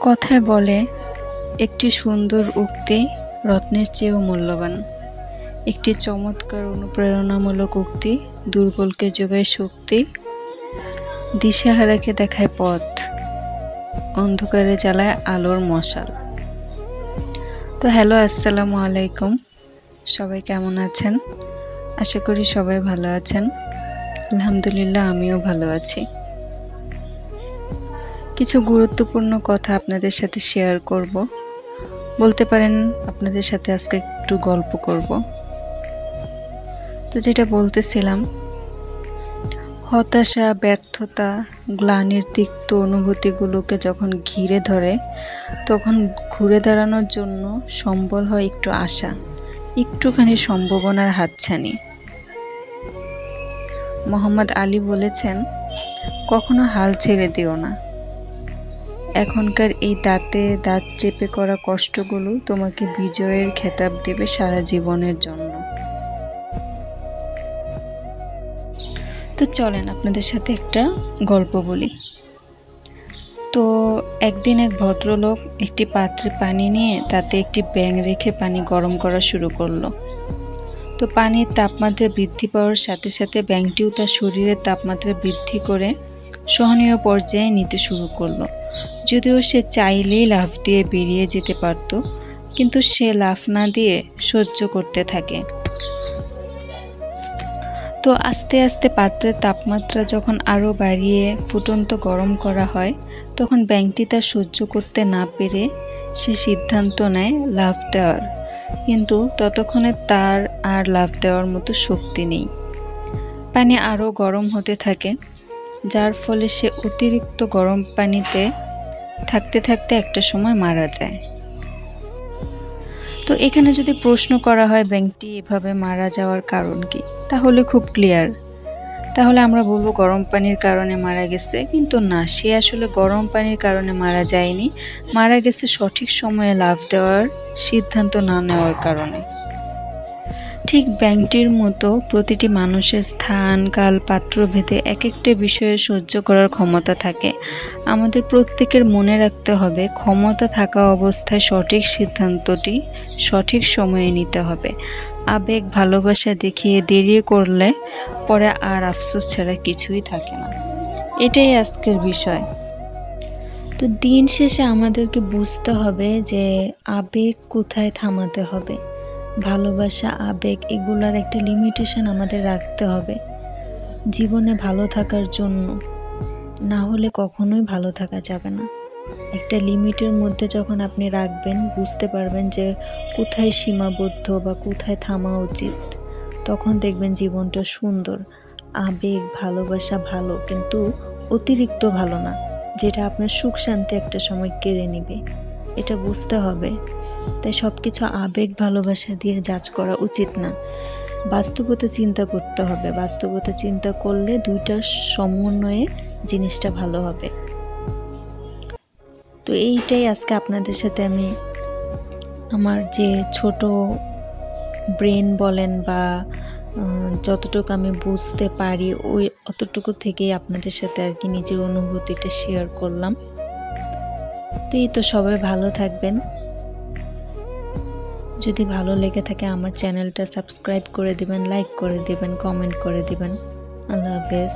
কথায় বলে একটি সুন্দর উক্তি রত্নের চেয়েও মূল্যবান। একটি চমৎকার অনুপ্রেরণামূলক উক্তি দুর্বলকে যোগায় শক্তি, দিশেহারাকে দেখায় পথ, অন্ধকারে জ্বালায় আলোর মশাল। তো হ্যালো, আসসালামু আলাইকুম। সবাই কেমন আছেন? আশা করি সবাই ভালো আছেন। আলহামদুলিল্লাহ, আমিও ভালো আছি। কিছু গুরুত্বপূর্ণ কথা আপনাদের সাথে শেয়ার করব, বলতে পারেন আপনাদের সাথে আজকে একটু গল্প করব। তো যেটা বলতেছিলাম, হতাশা, ব্যর্থতা, গ্লানির তিক্ত অনুভূতিগুলোকে যখন ঘিরে ধরে, তখন ঘুরে দাঁড়ানোর জন্য সম্বল হয় একটু আশা, একটুখানি সম্ভাবনার হাতছানি। মোহাম্মদ আলী বলেছেন, কখনো হাল ছেড়ে দিও না। এখনকার এই দাঁতে দাঁত চেপে করা কষ্টগুলো তোমাকে বিজয়ের খেতাব দেবে সারা জীবনের জন্য। তো চলেন আপনাদের সাথে একটা গল্প বলি। তো একদিন এক ভদ্রলোক একটি পাত্রে পানি নিয়ে তাতে একটি ব্যাঙ রেখে পানি গরম করা শুরু করলো। তো পানির তাপমাত্রা বৃদ্ধি পাওয়ার সাথে সাথে ব্যাঙটিও তার শরীরের তাপমাত্রা বৃদ্ধি করে সহনীয় পর্যায়ে নিতে শুরু করলো। যদিও সে চাইলেই লাফ দিয়ে বেরিয়ে যেতে পারত, কিন্তু সে লাফ না দিয়ে সহ্য করতে থাকে। তো আস্তে আস্তে পাত্রের তাপমাত্রা যখন আরও বাড়িয়ে ফুটন্ত গরম করা হয়, তখন ব্যাঙটি তা সহ্য করতে না পেরে সে সিদ্ধান্ত নেয় লাফ দেওয়ার। কিন্তু ততক্ষণে তার আর লাফ দেওয়ার মতো শক্তি নেই। পানি আরও গরম হতে থাকে, যার ফলে সে অতিরিক্ত গরম পানিতে থাকতে থাকতে একটা সময় মারা যায়। তো এখানে যদি প্রশ্ন করা হয় ব্যাঙটি এভাবে মারা যাওয়ার কারণ কি, তাহলে খুব ক্লিয়ার। তাহলে আমরা বলবো গরম পানির কারণে মারা গেছে, কিন্তু না, সে আসলে গরম পানির কারণে মারা যায়নি, মারা গেছে সঠিক সময়ে লাফ দেওয়ার সিদ্ধান্ত না নেওয়ার কারণে। ঠিক ব্যাঙটির মতো প্রতিটি মানুষের স্থান, কাল, পাত্র ভেদে এক একটা বিষয়ে সহ্য করার ক্ষমতা থাকে। আমাদের প্রত্যেকের মনে রাখতে হবে, ক্ষমতা থাকা অবস্থায় সঠিক সিদ্ধান্তটি সঠিক সময়ে নিতে হবে। আবেগ, ভালোবাসা দেখিয়ে দেরি করলে পরে আর আফসোস ছাড়া কিছুই থাকে না। এটাই আজকের বিষয়। তো দিন শেষে আমাদেরকে বুঝতে হবে যে আবেগ কোথায় থামাতে হবে। ভালোবাসা, আবেগ, এগুলার একটা লিমিটেশন আমাদের রাখতে হবে জীবনে ভালো থাকার জন্য। না হলে কখনোই ভালো থাকা যাবে না। একটা লিমিটের মধ্যে যখন আপনি রাখবেন, বুঝতে পারবেন যে কোথায় সীমাবদ্ধ বা কোথায় থামা উচিত, তখন দেখবেন জীবনটা সুন্দর। আবেগ, ভালোবাসা ভালো, কিন্তু অতিরিক্ত ভালো না, যেটা আপনার সুখ শান্তি একটা সময় কেড়ে নেবে। এটা বুঝতে হবে। তাই সব কিছু আবেগ, ভালোবাসা দিয়ে জাজ করা উচিত না। বাস্তবতা চিন্তা করতে হবে। বাস্তবতা চিন্তা করলে দুইটার সমন্বয়ে জিনিসটা ভালো হবে। তো এইটাই আজকে আপনাদের সাথে আমি আমার যে ছোট ব্রেন বলেন বা যতটুকু আমি বুঝতে পারি, ওই অতটুকু থেকেই আপনাদের সাথে আর কি নিজের অনুভূতিটা শেয়ার করলাম। তো এই তো, সবাই ভালো থাকবেন। যদি ভালো লেগে থাকে আমার চ্যানেলটা সাবস্ক্রাইব করে দিবেন, লাইক করে দিবেন, কমেন্ট করে দিবেন। আল্লাহ হাফেজ।